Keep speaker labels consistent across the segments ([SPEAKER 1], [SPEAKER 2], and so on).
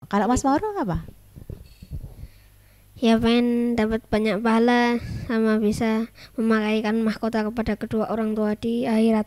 [SPEAKER 1] Kalau Mas Mauro apa?
[SPEAKER 2] Ya pengen dapat banyak pahala sama bisa memakaikan mahkota kepada kedua orang tua di akhirat.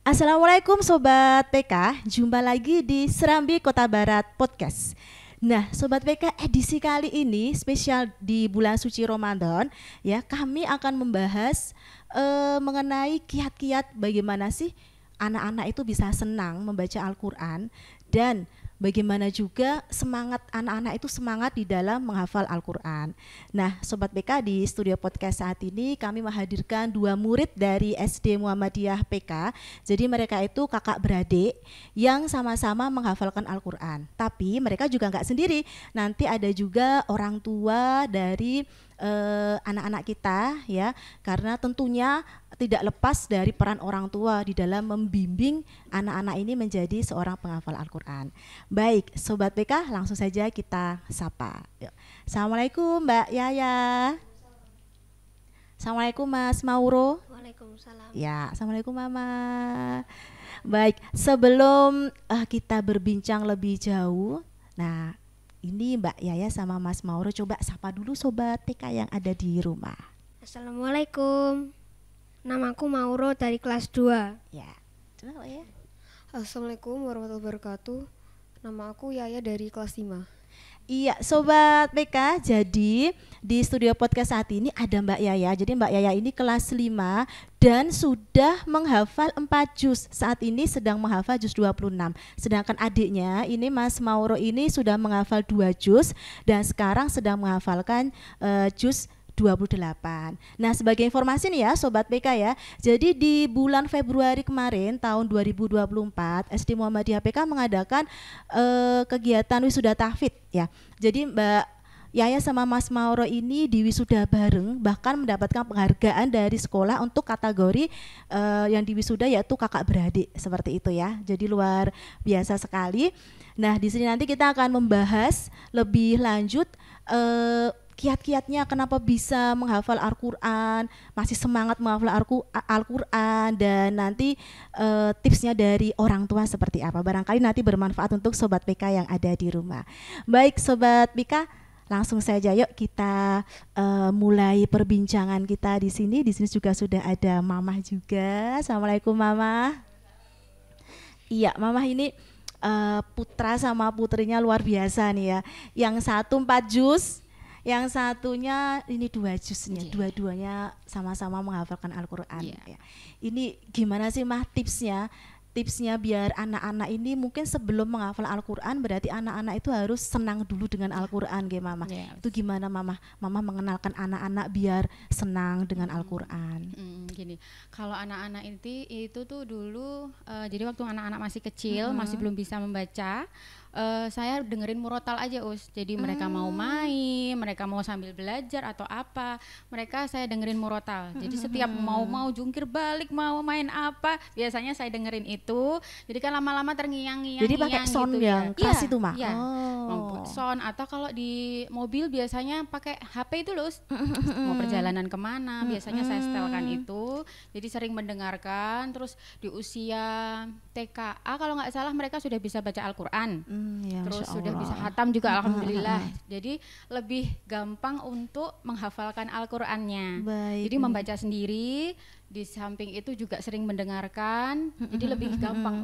[SPEAKER 1] Assalamualaikum Sobat PK, jumpa lagi di Serambi Kota Barat Podcast. Nah Sobat PK, edisi kali ini spesial di bulan suci Ramadan ya, kami akan membahas mengenai kiat-kiat bagaimana sih anak-anak itu bisa senang membaca Al-Quran dan bagaimana juga semangat anak-anak itu semangat di dalam menghafal Al-Quran. Nah Sobat PK, di studio podcast saat ini kami menghadirkan dua murid dari SD Muhammadiyah PK. Jadi mereka itu kakak beradik yang sama-sama menghafalkan Al-Quran. Tapi mereka juga nggak sendiri, nanti ada juga orang tua dari anak-anak kita ya, karena tentunya tidak lepas dari peran orang tua di dalam membimbing anak-anak ini menjadi seorang penghafal Al-Quran. Baik Sobat PK, langsung saja kita sapa. Yuk. Assalamualaikum Mbak Yaya. Assalamualaikum Mas Mauro.
[SPEAKER 2] Waalaikumsalam.
[SPEAKER 1] Ya, Assalamualaikum Mama. Baik, sebelum kita berbincang lebih jauh, nah ini Mbak Yaya sama Mas Mauro coba sapa dulu Sobat PK yang ada di rumah.
[SPEAKER 2] Assalamualaikum. Namaku Mauro dari kelas 2.
[SPEAKER 1] Ya, coba Mbak ya.
[SPEAKER 3] Assalamualaikum warahmatullahi wabarakatuh. Nama aku Yaya dari kelas 5.
[SPEAKER 1] Iya Sobat PK, jadi di studio podcast saat ini ada Mbak Yaya. Jadi Mbak Yaya ini kelas 5 dan sudah menghafal 4 juz. Saat ini sedang menghafal juz 26. Sedangkan adiknya ini Mas Mauro ini sudah menghafal 2 juz dan sekarang sedang menghafalkan juz 28. Nah sebagai informasi nih ya Sobat PK ya, jadi di bulan Februari kemarin tahun 2024 SD Muhammadiyah PK mengadakan kegiatan wisuda tahfidz ya. Jadi Mbak Yaya sama Mas Mauro ini di wisuda bareng, bahkan mendapatkan penghargaan dari sekolah untuk kategori yang di wisuda yaitu kakak beradik seperti itu ya. Jadi luar biasa sekali. Nah di sini nanti kita akan membahas lebih lanjut kiat-kiatnya kenapa bisa menghafal Al-Quran, masih semangat menghafal Al-Quran, dan nanti tipsnya dari orang tua seperti apa. Barangkali nanti bermanfaat untuk Sobat PK yang ada di rumah. Baik Sobat PK, langsung saja yuk kita mulai perbincangan kita di sini. Di sini juga sudah ada Mamah juga. Assalamualaikum Mamah. Iya Mamah ini putra sama putrinya luar biasa nih ya. Yang satu 4 juz, yang satunya ini 2 juznya, dua-duanya sama-sama menghafalkan Al-Quran. Ya. Ini gimana sih Mah tipsnya biar anak-anak ini mungkin sebelum menghafal Al-Quran berarti anak-anak itu harus senang dulu dengan Al-Quran Mama. Itu gimana Mama mengenalkan anak-anak biar senang dengan Al-Quran?
[SPEAKER 4] Gini, kalau anak-anak itu tuh dulu jadi waktu anak-anak masih kecil, masih belum bisa membaca, saya dengerin murotal aja jadi mereka mau main, mereka mau sambil belajar atau apa, mereka saya dengerin murotal. Jadi setiap mau jungkir balik, mau main apa, biasanya saya dengerin itu. Jadi kan lama-lama terngiang-ngiang.
[SPEAKER 1] Jadi pakai sound
[SPEAKER 4] gitu
[SPEAKER 1] yang keras itu Mak?
[SPEAKER 4] Iya, sound. Atau kalau di mobil biasanya pakai HP itu mau perjalanan kemana, biasanya saya setelkan itu. Jadi sering mendengarkan. Terus di usia TKA kalau nggak salah mereka sudah bisa baca Al-Quran.
[SPEAKER 1] Ya,
[SPEAKER 4] terus sudah bisa khatam juga alhamdulillah. Jadi lebih gampang untuk menghafalkan Al-Qur'annya. Jadi membaca sendiri, di samping itu juga sering mendengarkan. Jadi lebih gampang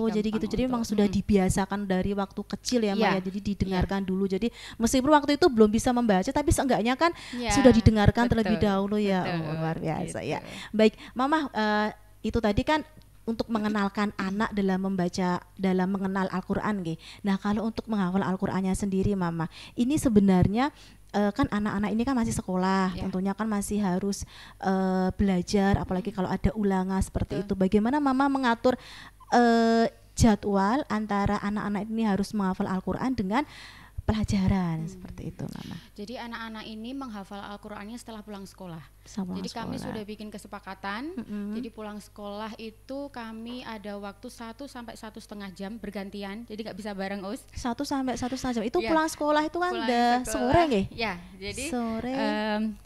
[SPEAKER 1] jadi gitu. Jadi memang sudah dibiasakan dari waktu kecil ya Maya. Jadi didengarkan dulu. Jadi meskipun waktu itu belum bisa membaca tapi seenggaknya kan sudah didengarkan terlebih dahulu ya. Luar biasa ya. Baik, Mama itu tadi kan untuk mengenalkan anak dalam membaca, dalam mengenal Al-Quran. Nah kalau untuk menghafal Al-Qurannya sendiri Mama, ini sebenarnya kan anak-anak ini kan masih sekolah, tentunya kan masih harus belajar, apalagi kalau ada ulangan seperti itu. Bagaimana Mama mengatur jadwal antara anak-anak ini harus menghafal Al-Quran dengan pelajaran seperti itu, Mama.
[SPEAKER 4] Jadi anak-anak ini menghafal Al-Qur'annya setelah pulang sekolah. Jadi kami sudah bikin kesepakatan. Jadi pulang sekolah itu kami ada waktu 1 sampai 1,5 jam bergantian. Jadi nggak bisa bareng, Us.
[SPEAKER 1] 1 sampai 1,5 jam. Itu
[SPEAKER 4] Ya.
[SPEAKER 1] pulang sekolah itu kan
[SPEAKER 4] Pulang
[SPEAKER 1] udah
[SPEAKER 4] sekolah,
[SPEAKER 1] sore nggih?
[SPEAKER 4] Ya, jadi
[SPEAKER 1] Sore.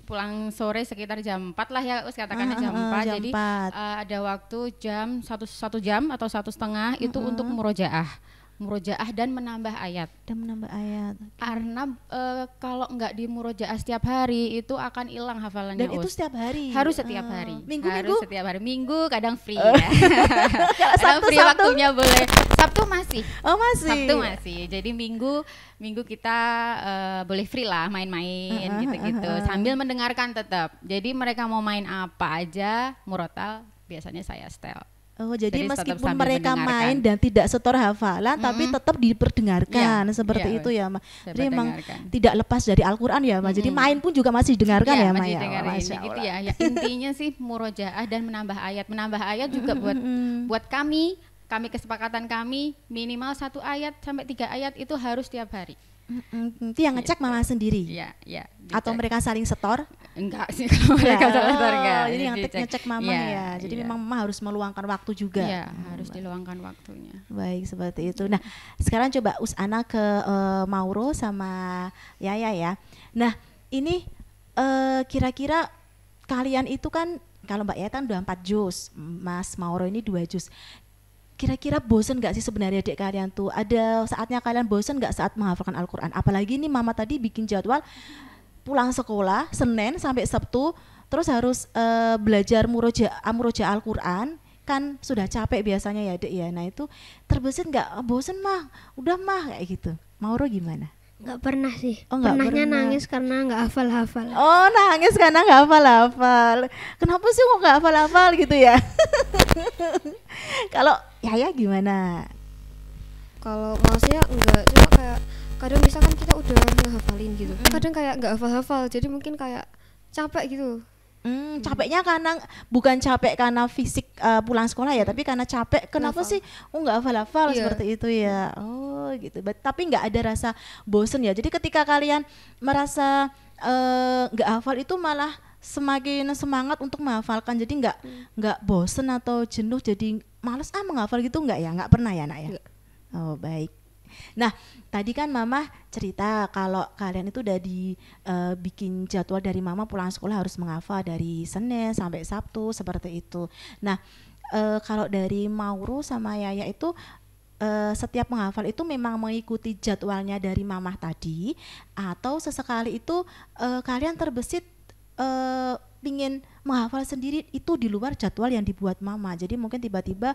[SPEAKER 4] pulang sore sekitar jam 4 lah ya, Us, katakanlah jam 4.
[SPEAKER 1] jam
[SPEAKER 4] Jadi
[SPEAKER 1] 4.
[SPEAKER 4] ada waktu jam 1 jam atau 1,5 itu untuk murojaah dan menambah ayat.
[SPEAKER 1] Dan menambah ayat.
[SPEAKER 4] Karena kalau nggak di murojaah setiap hari itu akan hilang hafalannya.
[SPEAKER 1] Dan itu
[SPEAKER 4] Us.
[SPEAKER 1] setiap hari.
[SPEAKER 4] Harus setiap hari.
[SPEAKER 1] Minggu
[SPEAKER 4] Harus setiap hari. Minggu kadang free
[SPEAKER 1] Oh.
[SPEAKER 4] ya. Kadang
[SPEAKER 1] Sabtu,
[SPEAKER 4] free waktunya boleh. Sabtu masih.
[SPEAKER 1] Oh, masih.
[SPEAKER 4] Sabtu masih. Jadi minggu kita boleh free lah, main-main gitu-gitu. Sambil mendengarkan tetap. Jadi mereka mau main apa aja, murotal biasanya saya setel.
[SPEAKER 1] Oh, jadi
[SPEAKER 4] Jadi tetap
[SPEAKER 1] meskipun
[SPEAKER 4] sambil
[SPEAKER 1] mereka
[SPEAKER 4] mendengarkan.
[SPEAKER 1] main dan tidak setor hafalan, tapi tetap diperdengarkan seperti
[SPEAKER 4] iya,
[SPEAKER 1] itu ya, Ma.
[SPEAKER 4] Saya
[SPEAKER 1] Jadi memang
[SPEAKER 4] perdengarkan.
[SPEAKER 1] tidak lepas dari Al-Qur'an ya, Ma. Jadi main pun juga masih didengarkan ya, Ma,
[SPEAKER 4] masih
[SPEAKER 1] ya.
[SPEAKER 4] dengerin,
[SPEAKER 1] Masya
[SPEAKER 4] gitu
[SPEAKER 1] Allah.
[SPEAKER 4] ya. Ya, intinya sih murojaah dan menambah ayat. Menambah ayat juga buat kami kesepakatan kami minimal 1 ayat sampai 3 ayat itu harus tiap hari.
[SPEAKER 1] Itu yang ngecek Mama sendiri.
[SPEAKER 4] Iya, iya.
[SPEAKER 1] Atau
[SPEAKER 4] dicek.
[SPEAKER 1] mereka saling setor?
[SPEAKER 4] Enggak sih kalau mereka salah setor enggak.
[SPEAKER 1] Jadi yang
[SPEAKER 4] Dicek.
[SPEAKER 1] ngecek Mama
[SPEAKER 4] Iya,
[SPEAKER 1] ya. Jadi
[SPEAKER 4] iya.
[SPEAKER 1] memang Mama harus meluangkan waktu juga.
[SPEAKER 4] Iya, harus diluangkan waktunya.
[SPEAKER 1] Baik, seperti itu. Nah, sekarang coba Usana ke Mauro sama Yaya ya. Nah, ini kira-kira kalian itu kan, kalau Mbak Yaya kan udah 4 juz, Mas Mauro ini 2 juz. Kira-kira bosen gak sih sebenarnya adik kalian tuh? Ada saatnya kalian bosen gak saat menghafalkan Al-Quran? Apalagi nih Mama tadi bikin jadwal pulang sekolah Senin sampai Sabtu, terus harus belajar murojaah Al-Quran, kan sudah capek biasanya ya Dek ya. Nah itu terbesit gak? Bosen mah, udah mah kayak gitu. Mauro gimana?
[SPEAKER 2] Nggak pernah sih.
[SPEAKER 1] Oh, nggak
[SPEAKER 2] Pernahnya
[SPEAKER 1] pernah.
[SPEAKER 2] nangis karena nggak hafal-hafal.
[SPEAKER 1] Oh, nangis karena nggak hafal-hafal. Kenapa sih kok nggak hafal-hafal gitu ya? Kalau Yaya gimana?
[SPEAKER 3] Kalau maksudnya enggak, cuma kayak kadang misalkan kita udah ngehafalin gitu, kadang kayak nggak hafal-hafal, jadi mungkin kayak capek gitu.
[SPEAKER 1] Capeknya karena bukan capek karena fisik pulang sekolah ya, tapi karena capek. Kenapa
[SPEAKER 3] Hafal.
[SPEAKER 1] sih? Oh nggak hafal-hafal
[SPEAKER 3] Iya.
[SPEAKER 1] seperti itu ya. Oh gitu. Tapi nggak ada rasa bosen ya. Jadi ketika kalian merasa nggak hafal itu malah semakin semangat untuk menghafalkan. Jadi nggak bosen atau jenuh jadi males menghafal gitu nggak ya? Nggak pernah ya nak ya?
[SPEAKER 3] Nggak.
[SPEAKER 1] Oh baik. Nah tadi kan Mama cerita kalau kalian itu udah bikin jadwal dari Mama pulang sekolah harus menghafal dari Senin sampai Sabtu seperti itu. Nah kalau dari Mauro sama Yaya itu setiap menghafal itu memang mengikuti jadwalnya dari Mama tadi, atau sesekali itu kalian terbesit pingin menghafal sendiri itu di luar jadwal yang dibuat Mama. Jadi mungkin tiba-tiba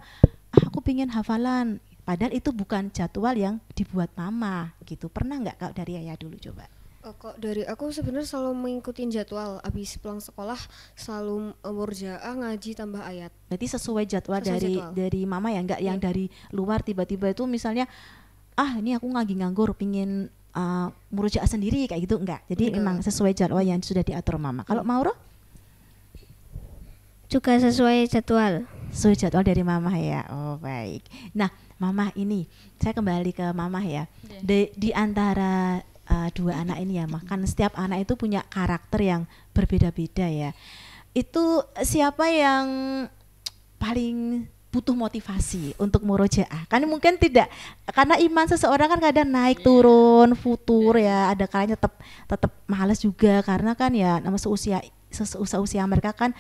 [SPEAKER 1] aku pingin hafalan, padahal itu bukan jadwal yang dibuat Mama gitu. Pernah nggak kalau dari Yaya dulu coba?
[SPEAKER 3] Kok dari aku sebenarnya selalu mengikuti jadwal. Abis pulang sekolah selalu murjaah, ngaji tambah ayat.
[SPEAKER 1] Berarti sesuai jadwal
[SPEAKER 3] Sesuai
[SPEAKER 1] dari
[SPEAKER 3] jadwal.
[SPEAKER 1] dari Mama ya, nggak yang
[SPEAKER 3] Iya.
[SPEAKER 1] dari luar tiba-tiba itu misalnya ini aku lagi nganggur pingin murojaah sendiri kayak gitu enggak. Jadi
[SPEAKER 3] Enggak.
[SPEAKER 1] memang sesuai jadwal yang sudah diatur Mama. Kalau Mauro
[SPEAKER 2] Juga sesuai jadwal.
[SPEAKER 1] sesuai jadwal dari Mama ya. Oh baik. Nah Mama ini saya kembali ke Mama ya. Di antara dua anak ini ya, kan setiap anak itu punya karakter yang berbeda-beda ya. Itu siapa yang paling butuh motivasi untuk murojaah? Kan mungkin tidak, karena iman seseorang kan kadang naik turun, futur ya. Ada kalanya tetap malas juga karena kan ya nama seusia mereka kan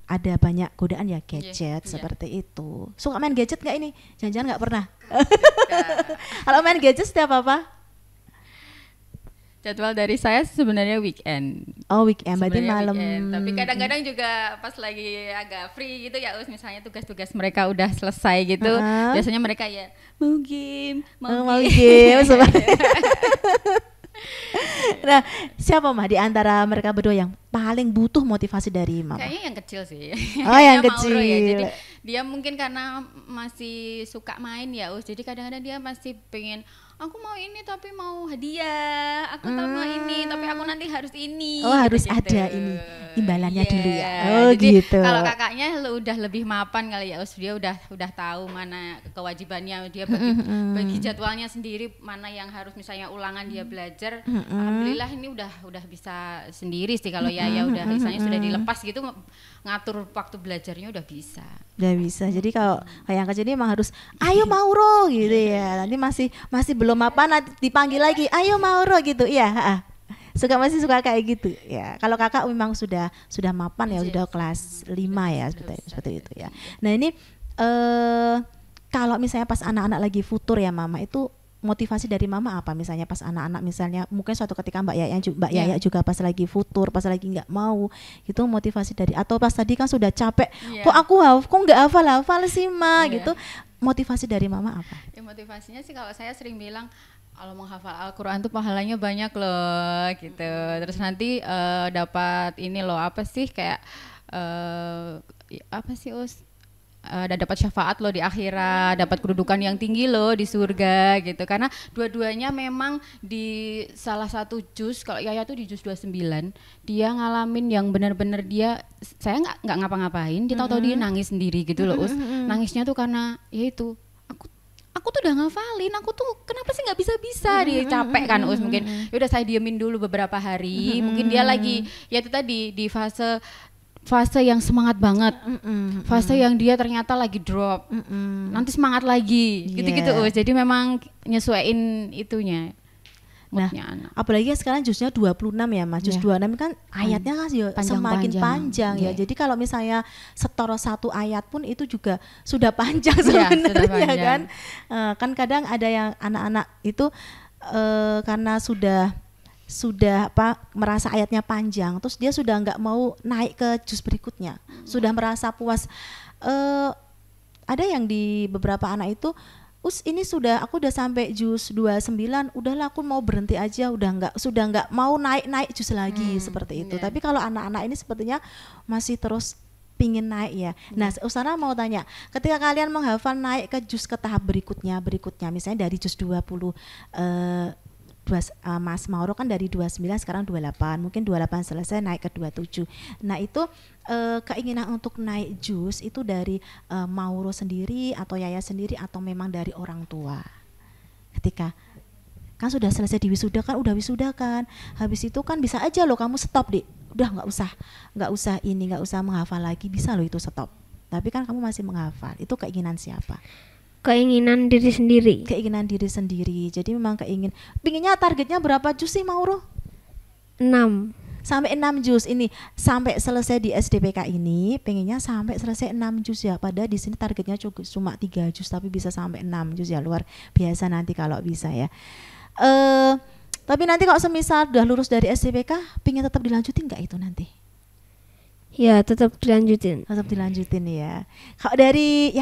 [SPEAKER 1] ada banyak godaan ya, gadget seperti itu. Suka main gadget nggak ini? Jangan-jangan nggak pernah. Kalau main gadget setiap apa?
[SPEAKER 4] Jadwal dari saya sebenarnya weekend.
[SPEAKER 1] Oh weekend, berarti
[SPEAKER 4] Sebenarnya
[SPEAKER 1] malam.
[SPEAKER 4] weekend. Tapi kadang-kadang juga pas lagi agak free gitu ya, misalnya tugas-tugas mereka udah selesai gitu, biasanya mereka ya mau game,
[SPEAKER 1] mau game. Nah, siapa Mah di antara mereka berdua yang paling butuh motivasi dari Mama?
[SPEAKER 4] Kayaknya yang kecil sih.
[SPEAKER 1] Oh, yang
[SPEAKER 4] Kayaknya
[SPEAKER 1] kecil.
[SPEAKER 4] Mauro ya. Jadi dia mungkin karena masih suka main ya, jadi kadang-kadang dia masih pengen aku mau ini tapi mau hadiah, aku mau ini tapi aku nanti harus ini.
[SPEAKER 1] Oh, harus
[SPEAKER 4] gitu-gitu.
[SPEAKER 1] ada ini. imbalannya
[SPEAKER 4] Iya,
[SPEAKER 1] dulu ya. Oh
[SPEAKER 4] jadi
[SPEAKER 1] gitu.
[SPEAKER 4] kalau kakaknya udah lebih mapan kali ya, dia udah tahu mana kewajibannya, dia bagi jadwalnya sendiri, mana yang harus misalnya ulangan dia belajar. Alhamdulillah ini udah bisa sendiri sih. Kalau ya udah misalnya sudah dilepas gitu, ngatur waktu belajarnya udah bisa.
[SPEAKER 1] Udah bisa. Jadi kalau yang kecil ini emang harus ayo Mauro gitu ya. Nanti masih belum mapan, nanti dipanggil lagi ayo Mauro gitu. Iya, masih suka kayak gitu ya. Kalau kakak memang sudah mapan ya, sudah kelas 5 ya, seperti itu ya. Nah ini kalau misalnya pas anak-anak lagi futur ya mama, itu motivasi dari mama apa? Misalnya pas anak-anak, misalnya mungkin suatu ketika Mbak Yaya juga pas lagi futur, pas lagi nggak mau, itu motivasi dari, atau pas tadi kan sudah capek, kok nggak hafal sih ma gitu, motivasi dari mama apa?
[SPEAKER 4] Ya motivasinya sih kalau saya sering bilang, kalau menghafal Al-Quran tuh pahalanya banyak loh gitu. Terus nanti dapat ini loh, apa sih kayak apa sih Us? Dapat syafaat loh di akhirat, dapat kedudukan yang tinggi loh di surga gitu. Karena dua-duanya memang di salah satu juz, kalau Yaya tuh di juz 29, dia ngalamin yang benar-benar saya nggak ngapa-ngapain, dia tahu-tahu dia nangis sendiri gitu loh Us. Nangisnya tuh karena yaitu aku tuh udah ngafalin, aku tuh kenapa sih nggak bisa dia capek kan Us, mungkin yaudah saya diemin dulu beberapa hari, mungkin dia lagi ya itu tadi di fase yang semangat banget, fase yang dia ternyata lagi drop, nanti semangat lagi, gitu-gitu Us. Jadi memang nyesuaiin itunya.
[SPEAKER 1] Nah, apalagi sekarang jusnya 26 ya Mas, jus 26 kan ayatnya kan semakin panjang ya. Jadi kalau misalnya setor satu ayat pun itu juga sudah panjang sebenarnya kan. Kan kadang ada yang anak-anak itu karena sudah merasa ayatnya panjang, terus dia sudah nggak mau naik ke jus berikutnya, sudah merasa puas. Ada yang di beberapa anak itu, ini aku udah sampai juz 29, udahlah aku mau berhenti aja, sudah nggak mau naik juz lagi seperti itu. Tapi kalau anak-anak ini sepertinya masih terus pingin naik ya. Nah, Ustazah mau tanya, ketika kalian menghafal naik ke juz ke tahap berikutnya, misalnya dari juz 20, Mas Mauro kan dari 29 sekarang 28, mungkin 28 selesai naik ke 27. Nah itu keinginan untuk naik juz itu dari Mauro sendiri atau Yaya sendiri atau memang dari orang tua? Ketika kan sudah selesai di wisuda kan, udah wisuda kan, habis itu kan bisa aja loh kamu stop deh, udah nggak usah menghafal lagi, bisa loh itu stop. Tapi kan kamu masih menghafal, itu keinginan siapa?
[SPEAKER 2] Keinginan diri sendiri.
[SPEAKER 1] Keinginan diri sendiri. Jadi memang pinginnya targetnya berapa juz sih Mauro?
[SPEAKER 2] 6.
[SPEAKER 1] Sampai 6 juz ini, sampai selesai di SDPK ini pengennya sampai selesai 6 juz ya. Padahal di sini targetnya cuma 3 juz tapi bisa sampai 6 juz ya, luar biasa nanti kalau bisa ya. Tapi nanti kalau semisal udah lulus dari SDPK, pengen tetap dilanjutin nggak itu nanti?
[SPEAKER 2] Ya tetap dilanjutin.
[SPEAKER 1] Tetap dilanjutin ya. Kalau dari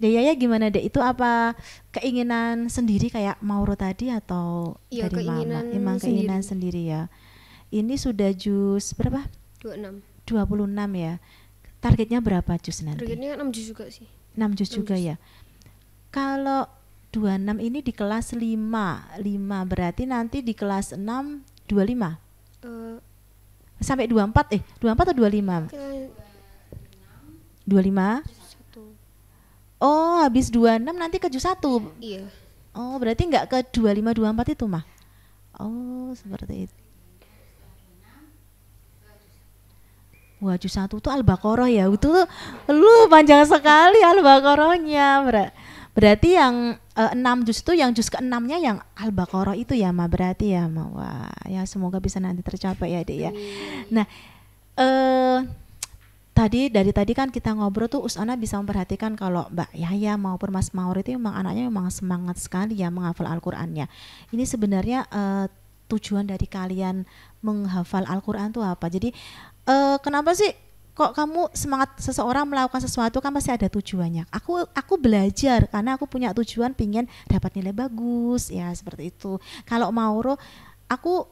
[SPEAKER 1] Yaya gimana deh? Itu apa keinginan sendiri kayak Mauro tadi atau dari mama? Emang keinginan sendiri ya. Ini sudah juz berapa?
[SPEAKER 3] 26
[SPEAKER 1] ya. Targetnya berapa juz nanti?
[SPEAKER 3] Targetnya 6 juz juga sih.
[SPEAKER 1] 6 juz juga ya. Kalau 26 ini di kelas 5 berarti nanti di kelas 6 25. Sampai 24 atau 25? 25. Oh, habis 26 nanti ke juz 1.
[SPEAKER 3] Iya.
[SPEAKER 1] Oh, berarti nggak ke 25 24 itu mah. Oh, seperti itu. Wah, juz 1 tuh Al-Baqarah ya. Itu lu panjang sekali Al-Baqarahnya. Berarti yang 6 juz itu yang juz ke-6-nya yang Al-Baqarah itu ya, Ma. Berarti ya, Ma. Wah, ya semoga bisa nanti tercapai ya, Dek ya. Nah, dari tadi kan kita ngobrol tuh Ustazah bisa memperhatikan kalau Mbak Yaya maupun Mas Mauro itu memang anaknya memang semangat sekali ya menghafal Al-Qur'annya. Ini sebenarnya tujuan dari kalian menghafal Al-Qur'an tuh apa? Jadi kenapa sih kok kamu semangat seseorang melakukan sesuatu kan pasti ada tujuannya. Aku belajar karena aku punya tujuan pingin dapat nilai bagus ya, seperti itu. Kalau Mauro, aku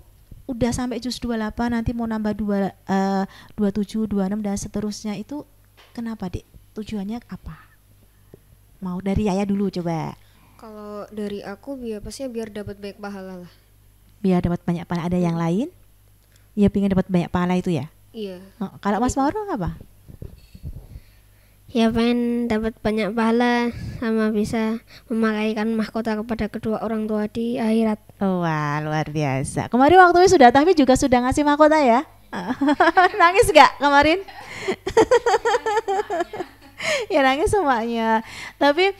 [SPEAKER 1] udah sampai juz 28, nanti mau nambah 27, 26 dan seterusnya, itu kenapa Dik? Tujuannya apa? Mau dari Yaya dulu coba.
[SPEAKER 3] Kalau dari aku pastinya biar dapat banyak pahala lah.
[SPEAKER 1] Biar dapat banyak pahala. Ada yang lain? Ya pingin dapat banyak pahala itu ya?
[SPEAKER 3] Iya.
[SPEAKER 1] Kalau Mas Mauro apa?
[SPEAKER 2] Ya pengen dapat banyak pahala sama bisa memakaikan mahkota kepada kedua orang tua di akhirat.
[SPEAKER 1] Wah, luar biasa. Kemarin waktu sudah Tahfi juga sudah ngasih mahkota ya? Nangis gak kemarin? Ya nangis semuanya. Tapi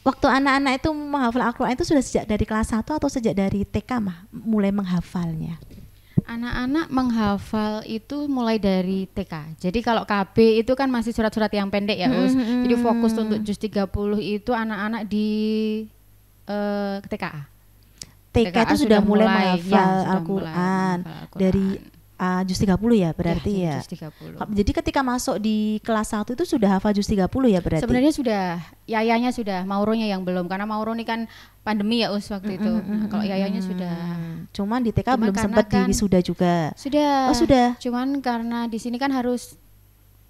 [SPEAKER 1] waktu anak-anak itu menghafal Al-Quran itu sudah sejak dari kelas 1 atau sejak dari TK mah mulai menghafalnya?
[SPEAKER 4] Anak-anak menghafal itu mulai dari TK. Jadi kalau KB itu kan masih surat-surat yang pendek ya, Us. Jadi fokus untuk juz 30 itu anak-anak di TKA.
[SPEAKER 1] TK itu sudah mulai menghafal
[SPEAKER 4] sudah
[SPEAKER 1] Al-Quran
[SPEAKER 4] mulai menghafal
[SPEAKER 1] dari juz 30 ya berarti ya.
[SPEAKER 4] Juz 30.
[SPEAKER 1] Jadi ketika masuk di kelas 1 itu sudah hafal juz 30 ya berarti?
[SPEAKER 4] Sebenarnya sudah, Yayanya sudah, Mauronya yang belum. Karena Mauro ini kan pandemi ya Us waktu itu. Nah, kalau Yayanya sudah.
[SPEAKER 1] Cuman di TK belum sempat di wisuda juga.
[SPEAKER 4] Sudah.
[SPEAKER 1] Oh sudah.
[SPEAKER 4] Cuman karena di sini kan harus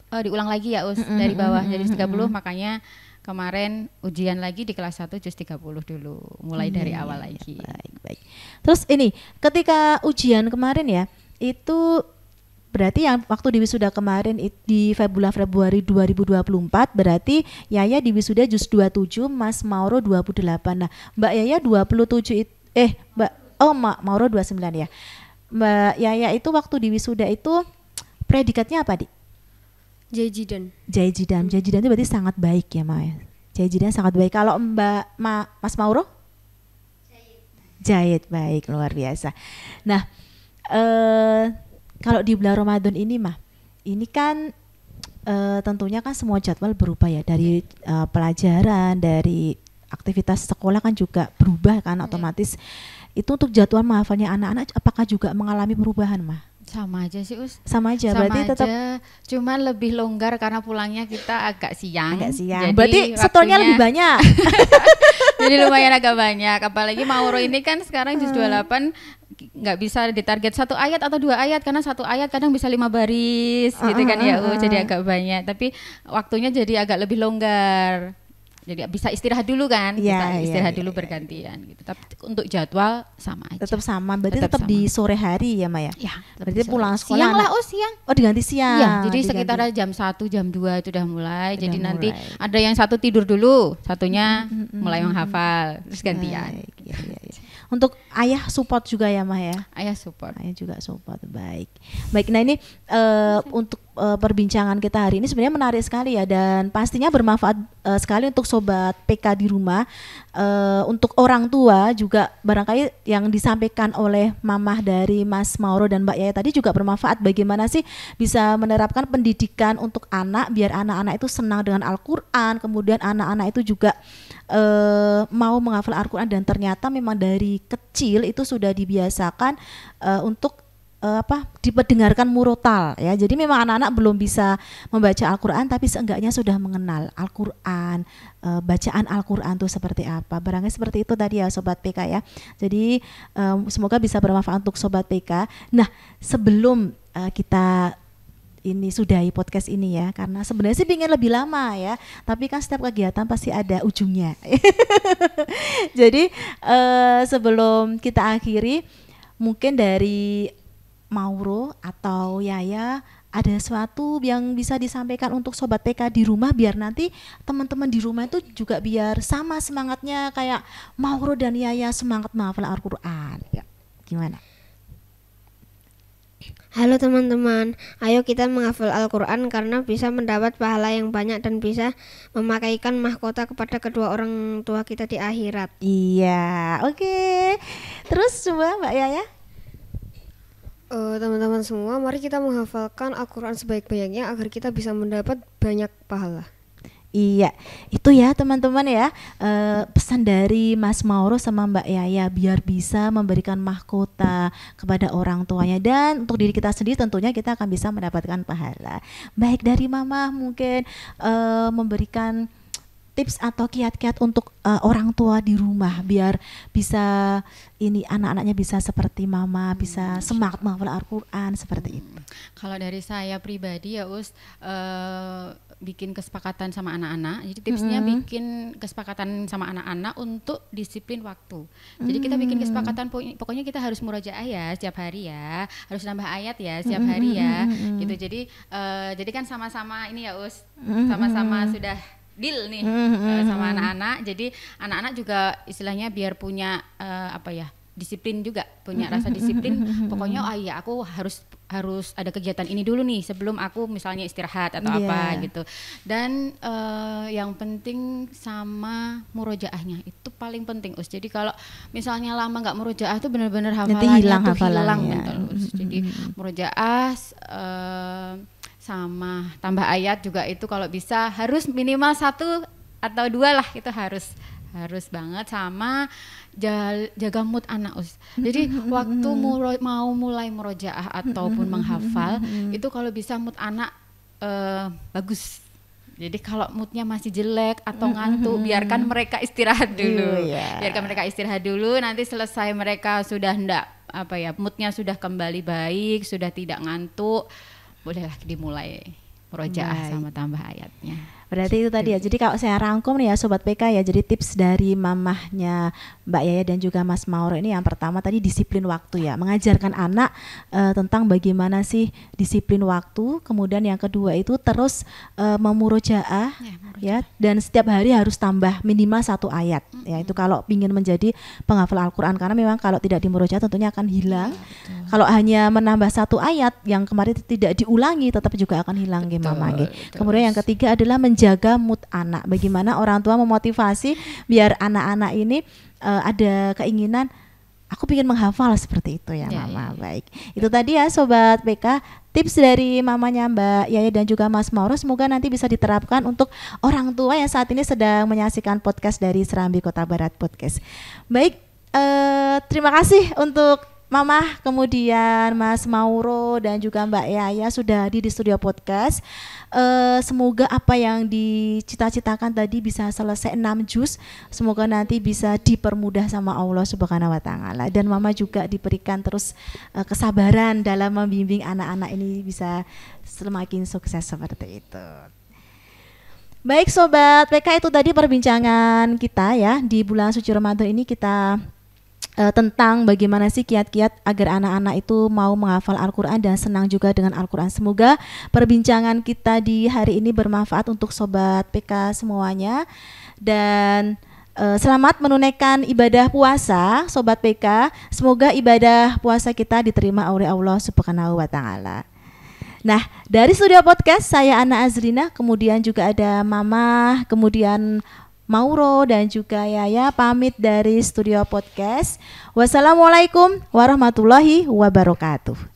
[SPEAKER 4] diulang lagi ya Us dari bawah jadi 30, makanya kemarin ujian lagi di kelas 1 juz 30 dulu. Mulai dari awal lagi.
[SPEAKER 1] Baik. Terus ini ketika ujian kemarin ya, itu berarti yang waktu di wisuda kemarin di Februari 2024 berarti Yaya di wisuda juz 27, Mas Mauro 28. Nah, Mbak Yaya 27 Mauro 29 ya. Mbak Yaya itu waktu di wisuda itu predikatnya apa, Dik?
[SPEAKER 3] Jajidan.
[SPEAKER 1] Jajidan itu berarti sangat baik ya, Maya. Jajidan sangat baik. Kalau Mas Mauro? Jahit baik, luar biasa. Nah, kalau di bulan Ramadan ini mah, ini kan tentunya kan semua jadwal berubah ya, dari pelajaran, dari aktivitas sekolah kan juga berubah kan otomatis. Itu untuk jadwal menghafalnya anak-anak apakah juga mengalami perubahan mah?
[SPEAKER 4] Sama aja sih Us.
[SPEAKER 1] Sama aja, berarti tetap
[SPEAKER 4] cuman lebih longgar karena pulangnya kita agak siang. Jadi
[SPEAKER 1] berarti setornya lebih banyak.
[SPEAKER 4] Jadi lumayan agak banyak. Apalagi Mauro ini kan sekarang juz 28 nggak bisa ditarget 1 ayat atau 2 ayat karena 1 ayat kadang bisa 5 baris gitu kan ya. Jadi agak banyak. Tapi waktunya jadi agak lebih longgar. Jadi bisa istirahat dulu kan, istirahat dulu bergantian gitu. Tapi untuk jadwal sama aja.
[SPEAKER 1] Tetap sama, berarti tetap di sore hari ya Maya?
[SPEAKER 4] Ya,
[SPEAKER 1] berarti pulang sekolah.
[SPEAKER 4] Siang lah, siang.
[SPEAKER 1] Oh diganti siang.
[SPEAKER 4] Iya, jadi sekitar jam 1, jam 2 itu udah mulai. Jadi nanti ada yang satu tidur dulu, satunya mulai menghafal, terus gantian.
[SPEAKER 1] Iya. Untuk ayah support juga ya Mah ya?
[SPEAKER 4] Ayah support.
[SPEAKER 1] Ayah juga support, baik. Nah ini untuk perbincangan kita hari ini sebenarnya menarik sekali ya, dan pastinya bermanfaat sekali untuk sobat PK di rumah. Untuk orang tua juga barangkali yang disampaikan oleh mamah dari Mas Mauro dan Mbak Yaya tadi juga bermanfaat. Bagaimana sih bisa menerapkan pendidikan untuk anak biar anak-anak itu senang dengan Al-Quran, kemudian anak-anak itu juga mau menghafal Al-Quran, dan ternyata memang dari kecil itu sudah dibiasakan untuk diperdengarkan murotal ya. Jadi memang anak-anak belum bisa membaca Al-Quran tapi seenggaknya sudah mengenal Al-Quran, bacaan Al-Quran itu seperti apa. Barangkali seperti itu tadi ya Sobat PK ya. Jadi semoga bisa bermanfaat untuk Sobat PK. Nah sebelum kita ini sudahi podcast ini ya, karena sebenarnya sih pengen lebih lama ya, tapi kan setiap kegiatan pasti ada ujungnya. Jadi sebelum kita akhiri, mungkin dari Mauro atau Yaya ada sesuatu yang bisa disampaikan untuk Sobat PK di rumah biar nanti teman-teman di rumah itu juga biar sama semangatnya kayak Mauro dan Yaya semangat menghafal Al-Quran ya. Gimana?
[SPEAKER 2] Halo teman-teman, ayo kita menghafal Al-Quran karena bisa mendapat pahala yang banyak dan bisa memakaikan mahkota kepada kedua orang tua kita di akhirat.
[SPEAKER 1] Iya, oke. Terus coba Mbak Yaya.
[SPEAKER 3] Teman-teman semua, mari kita menghafalkan Al-Quran sebaik-baiknya agar kita bisa mendapat banyak pahala.
[SPEAKER 1] Iya, itu ya teman-teman ya, pesan dari Mas Mauro sama Mbak Yaya biar bisa memberikan mahkota kepada orang tuanya, dan untuk diri kita sendiri tentunya kita akan bisa mendapatkan pahala. Baik dari Mama mungkin memberikan tips atau kiat-kiat untuk orang tua di rumah biar bisa ini anak-anaknya bisa seperti Mama, bisa semangat menghafal Al-Quran seperti itu.
[SPEAKER 4] Kalau dari saya pribadi ya bikin kesepakatan sama anak-anak. Jadi tipsnya bikin kesepakatan sama anak-anak untuk disiplin waktu. Jadi kita bikin kesepakatan pokoknya kita harus murojaah ya setiap hari ya, harus nambah ayat ya setiap hari ya, gitu. Jadi kan sama-sama ini ya Us, sama-sama sudah deal nih sama anak-anak. Jadi anak-anak juga istilahnya biar punya disiplin juga, punya rasa disiplin. Pokoknya aku harus ada kegiatan ini dulu nih sebelum aku misalnya istirahat atau apa gitu. Dan yang penting sama murojaahnya itu paling penting Us. Jadi kalau misalnya lama nggak murojaah tuh benar-benar hafalannya hilang betul Us. Jadi murojaah sama tambah ayat juga itu kalau bisa harus minimal 1 atau 2 lah, itu harus banget. Sama jaga mood anak Us. Jadi waktu mau mulai murojaah ataupun menghafal itu kalau bisa mood anak bagus. Jadi kalau moodnya masih jelek atau ngantuk, biarkan mereka istirahat dulu. Biarkan mereka istirahat dulu. Nanti selesai mereka sudah moodnya sudah kembali baik, sudah tidak ngantuk, bolehlah dimulai murojaah sama tambah ayatnya.
[SPEAKER 1] Berarti itu tadi ya. Jadi kalau saya rangkum nih ya Sobat PK ya, jadi tips dari mamahnya Mbak Yaya dan juga Mas Mauro ini yang pertama tadi disiplin waktu ya, mengajarkan anak tentang bagaimana sih disiplin waktu. Kemudian yang kedua itu terus memurojaah ya, dan setiap hari harus tambah minimal 1 ayat ya. Itu kalau ingin menjadi penghafal Al-Qur'an, karena memang kalau tidak dimurojaah tentunya akan hilang. Kalau hanya menambah 1 ayat yang kemarin tidak diulangi tetap juga akan hilang nggih Mama nggih. Kemudian yang ketiga adalah menjaga mood anak. Bagaimana orang tua memotivasi biar anak-anak ini ada keinginan aku ingin menghafal seperti itu ya Mama. Baik. Itu tadi ya Sobat PK tips dari mamanya Mbak Yaya dan juga Mas Mauro. Semoga nanti bisa diterapkan untuk orang tua yang saat ini sedang menyaksikan podcast dari Serambi Kota Barat Podcast. Baik, terima kasih untuk Mama, kemudian Mas Mauro dan juga Mbak Yaya sudah di studio podcast. Semoga apa yang dicita-citakan tadi bisa selesai 6 juz. Semoga nanti bisa dipermudah sama Allah Subhanahu wa taala, dan Mama juga diberikan terus kesabaran dalam membimbing anak-anak ini bisa semakin sukses seperti itu. Baik Sobat PK, itu tadi perbincangan kita ya di bulan suci Ramadan ini, kita tentang bagaimana sih kiat-kiat agar anak-anak itu mau menghafal Al-Quran dan senang juga dengan Al-Quran. Semoga perbincangan kita di hari ini bermanfaat untuk Sobat PK semuanya, dan selamat menunaikan ibadah puasa Sobat PK. Semoga ibadah puasa kita diterima oleh Allah Subhanahu wa taala. Nah, dari studio podcast saya Ana Azrina, kemudian juga ada Mama, kemudian Mauro dan juga Yaya pamit dari studio podcast. Wassalamualaikum warahmatullahi wabarakatuh.